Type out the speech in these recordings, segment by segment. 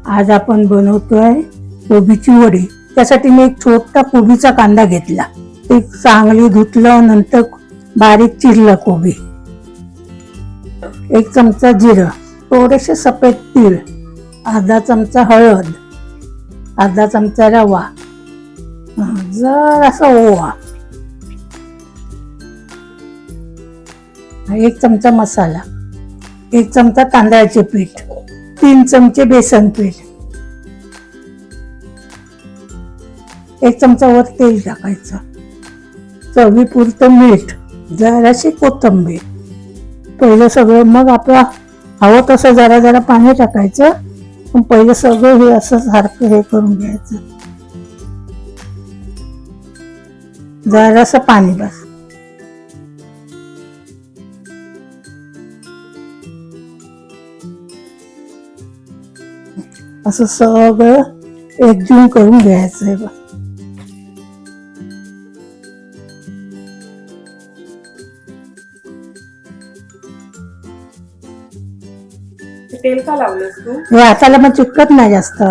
आज आपण बनवतोय कोबीची वडी। त्यासाठी मी एक छोटा कोबीचा कांदा घेतला, ते चांगली धुतलं, नंतर बारीक चिरलं कोबी। 1 चमचा जिरं, थोडेसे सफेद तीळ, अर्धा चमचा हळद, अर्धा चमचा रवा, जरासा ओवा, 1 चमचा मसाला, 1 चमचा तांदळाचे पीठ, 3 चमचे बेसन पीठ, 1 चमचा वर तेल टाकायचं, चवीपुरतं मीठ, जराशी कोथिंबीर। पहिलं सगळं, मग आपलं हवं तसं जरा जरा पाणी टाकायचं, पण पहिलं सगळं हे असं सारखं हे करून घ्यायचं, जरासं पाणी बस। असं सगळं एकजीव करून घ्यायचं आहे बघ। तेल का लावलंस तू? हे हाताला मग चिकटत नाही जास्त।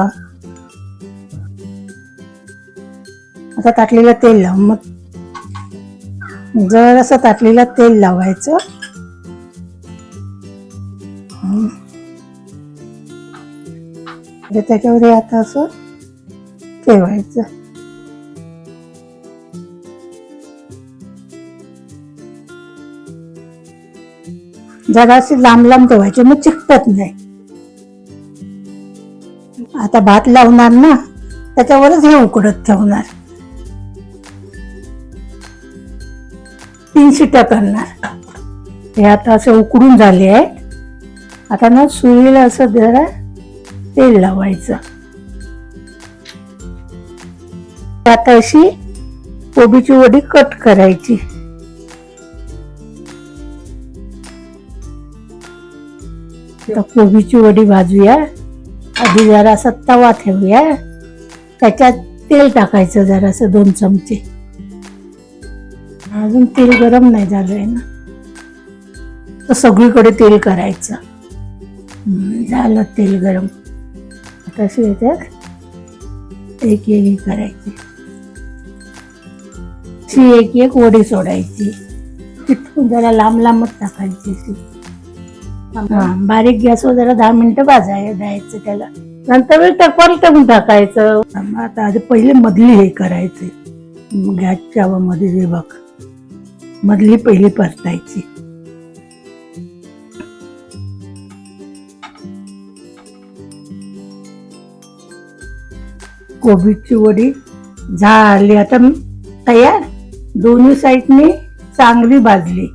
आता ताटलीला तेल लाव, मग जरासं ताटलीला तेल लावायचं, त्याच्यावर आता असं ठेवायचं। जराशी लांब लांब ठेवायची, मग चिकटत नाही। आता भात लावणार ना, त्याच्यावरच हे उकडत ठेवणार, 3 शिट्या करणार। हे आता असे उकडून झाले आहे। आता ना सुरीला असं जरा तेल लावायचं। आता अशी कोबीची वडी कट करायची। कोबीची वडी भाजूया। आधी जरासा तवा ठेवूया, त्याच्यात तेल टाकायचं जरासं 2 चमचे। अजून तेल गरम नाही झालंय ना, तर सगळीकडे तेल करायचं। झालं तेल गरम। आता अशी याच्यात एक एक करायची, एक एक वडी सोडायची, तिथून जरा लांब लांबच टाकायची। बारीक गॅसवर जरा 10 मिनिटं द्यायचं त्याला, नंतर परतून टाकायचं। आता आधी पहिले मधली हे करायचे, गॅसच्या मध्ये हे बघ, मधली पहिली परतायची। कोबीची वडी झाली आता तयार। दोन्ही साईडने चांगली भाजली।